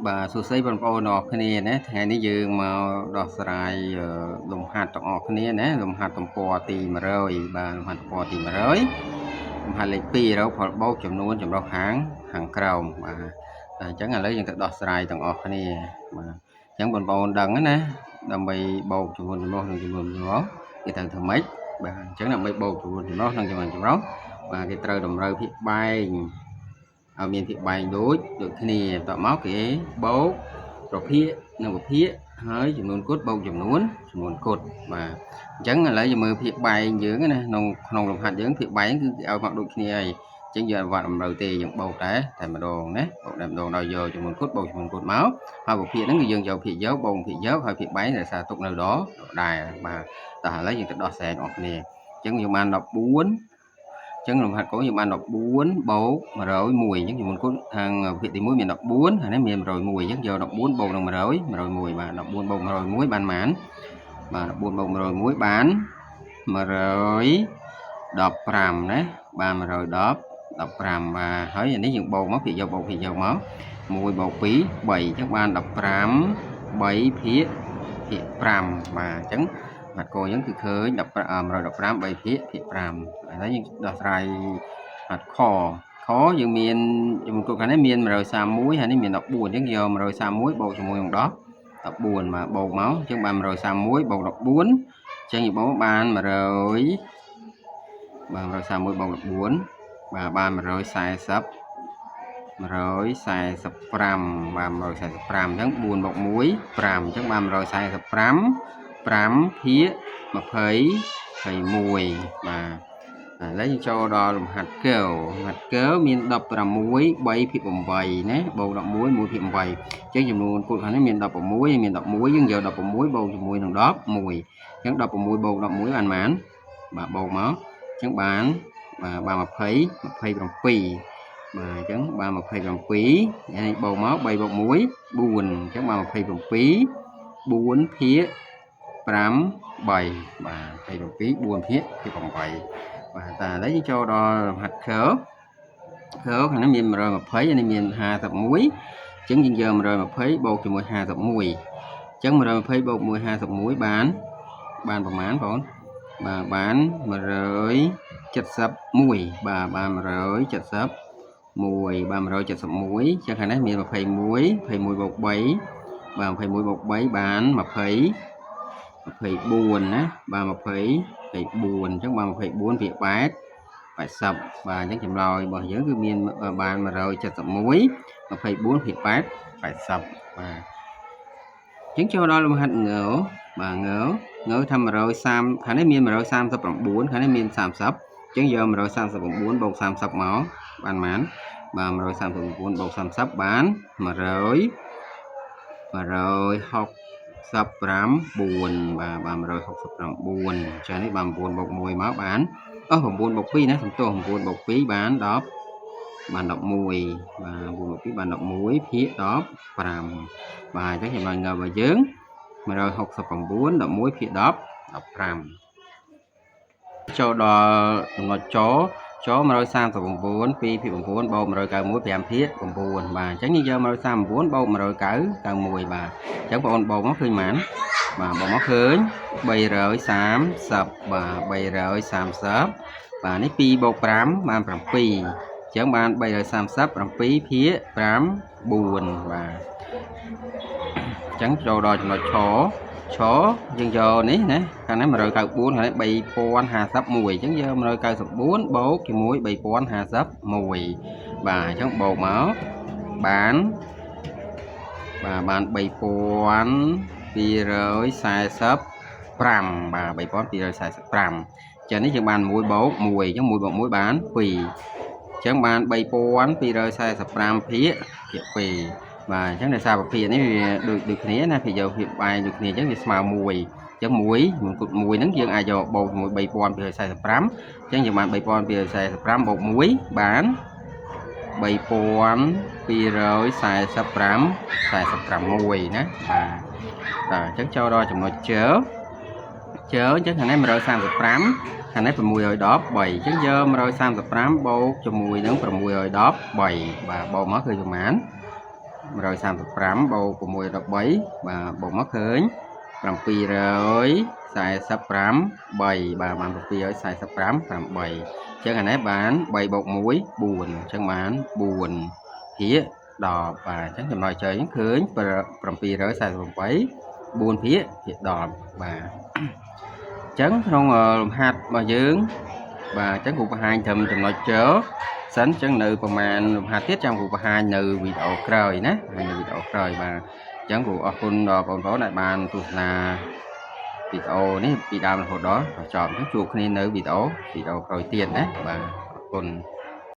Bà số xây bằng ô nọ cái này nè ngàyนี้យើងមកដោះស្រាយលំហាត់ទាំងអស់គ្នាណាលំហាត់ទំព័រទី100បាទលំហាត់ទំព័រទី100លំហាត់លេខ2រកផលបូកចំនួនចម្រុះខាងក្រោមបាទតែអញ្ចឹងឥឡូវយើងទៅដោះស្រាយទាំងអស់គ្នាបាទអញ្ចឹងបងប្អូនដឹងណាដើម្បីបូកចំនួនចម្រុះនិងចំនួនចម្រុះគេត្រូវធ្វើម៉េចបាទអញ្ចឹងដើម្បីបូកចំនួនចម្រុះនិងចំនួនចម្រុះបាទគេត្រូវតម្រូវភាគបែងឲ្យមានភាគបែងដូចគ្នាតមកគេបូកប្រភាគនិងប្រភាគហើយចំនួនគុតបូកចំនួនគុតបាទអញ្ចឹងឥឡូវយើងមើលភាគបែងយើងណាក្នុងលំហាត់យើងភាគបែងគឺឲ្យមកដូចគ្នាហើយអញ្ចឹងយើងអត់វត្តតម្រូវទេយើងបូកតែម្ដងណាបូកតែម្ដងដល់យកចំនួនគុតបូកចំនួនគុតមកហើយប្រភាគហ្នឹងគឺយើងយកភាគយកបូកភាគយកហើយភាគបែងរក្សាទុកនៅដល់ដែរបាទតែឥឡូវយើងទៅដោះស្រាយបងប្អូនគ្នាអញ្ចឹងយើងបាន14ចឹងលំហាត់កូនយើងបាន14បូក101អញ្ចឹងចំនួនគុណខាងភាគទី1មាន14ហើយនេះមាន101អញ្ចឹងយក14បូកនឹង100 101បាទ14បូក101បានប៉ុន្មានបាទ14បូក101បាន115ណាបាន115បាទហើយអានេះយើងបូកមកភាគយកបូកភាគយកមក1បូក2 3អញ្ចឹងបាន15 3ភាគ5បាទអញ្ចឹងហាត់កូនអញ្ចឹងគឺឃើញ115 3ភាគ5ឥឡូវយើងដោះស្រាយហាត់ខយើងមានចំនួនគុណខាងនេះមាន131ហើយនេះមាន14អញ្ចឹងយក131បូកជាមួយនឹង10 14បាទបូកមកអញ្ចឹងបាន131បូក14អញ្ចឹងយើងបូកបាន100បាទ131បូក14បាទបាន140 145បាទ145អញ្ចឹង4បូក1 5អញ្ចឹងបាន145 5ភាគ20 21បាទឥឡូវយើងចូលដល់លំហាត់កើមាន16 3ភាគ8ណាបូក11 1ភាគ8អញ្ចឹងចំនួនគុណខាងនេះមាន16មាន11យើងយក16បូកជាមួយនឹង11អញ្ចឹង16បូក11បានប៉ុន្មានបាទបូកមកអញ្ចឹងបាន27បាទអញ្ចឹងបាន27ហើយបូកមក3បូក1 4អញ្ចឹងបាន27 4ភាគ5 3បាទ27 4ភាគ8បាទតែឥឡូវយើងចូលដល់លំហាត់curve ខាងនេះមាន120ហើយនេះមាន51អញ្ចឹងយើងយក120បូកជាមួយ51អញ្ចឹង120បូក151បានប៉ុន្មានបងបាទបាន171បាទបាន171បាទ171អញ្ចឹងខាងនេះមាន21បូក3បាទ21បូក3បាន20 24ណាបាទ24អញ្ចឹងបាន24ភាគ8 80បាទអញ្ចឹងចម្លើយរបស់យើងគឺមានបាន171 24ភាគ8 80បាទអញ្ចឹងចូលដល់លំហាត់ងបាទងថា130ខាងនេះមាន139ខាងនេះមាន30អញ្ចឹងយក139បូក30មកបានប៉ុន្មានបាទ139បូក30បាន165 4បាទបាន169ចានេះបាន9បូក1មកបាន9បូក2ណាសំទោស9បូក2បាន10បាន11បាទ9បូក2បាន11ភាគ15បាទអញ្ចឹងចំណុចងើបរបស់យើង169 11ភាគ10 15ចូលដល់ចំណុចច139 2ភាគ9បូក191 5ភាគ9បាទអញ្ចឹងយើងយក139បូក191បាទអញ្ចឹងបងប្អូនបូកមកឃើញប៉ុន្មានបាទបូកមកឃើញ330បាទ330បាទនេះ2បូក5បាន7អញ្ចឹងបាន337ភាគ5 4បាទអញ្ចឹងចូលដល់ចំណុចឆយើងយកនេះណាខាងនេះ194ខាងនេះ3051អញ្ចឹងយក194បូកជាមួយ3051បាទអញ្ចឹងបូកមកបាន3245បាទ3245ចឹងនេះយើងបាន1បូក1អញ្ចឹង1បូក1បាន2អញ្ចឹងបាន3245ភាគ2បាទអញ្ចឹងដោយសារប្រភេទនេះវាដូចគ្នាណាភាគយកភាគបែងដូចគ្នាអញ្ចឹងវាស្មើ1អញ្ចឹង1គុណ1ហ្នឹងយើងអាចយកបូកជាមួយ3245អញ្ចឹងយើងបាន3245បូក1បាន3245 46ណាបាទអញ្ចឹងចូលដល់ចំណុចជើអញ្ចឹងខាងនេះ135ខាងនេះ613អញ្ចឹងយក135បូកជាមួយនឹង613បាទបូកមកគឺប្រមាណ 135 bầu 613 và bầu mất khởi 745 3 bạn 745 8 ចឹងអានេះបាន3 bột muối 4 ចឹងបាន4ភាគ10បាទចឹងចំណុចចើញឃើញ748 4ភាគ10បាទចឹងក្នុងលំហាត់របស់យើងបាទចឹងគ្រូបង្ហាញត្រឹមចំណុចចើសិនចឹងនៅប្រហែលលំហាត់ទៀតចាំគ្រូបង្ហាញនៅវីដេអូក្រោយណាហើយនៅវីដេអូក្រោយបាទចឹងគ្រូអរគុណដល់បងប្អូនដែលបានទស្សនាវីដេអូនេះពីដើមរហូតដល់ចប់ចឹងជួបគ្នានៅវីដេអូក្រោយទៀតណាបាទអរគុណ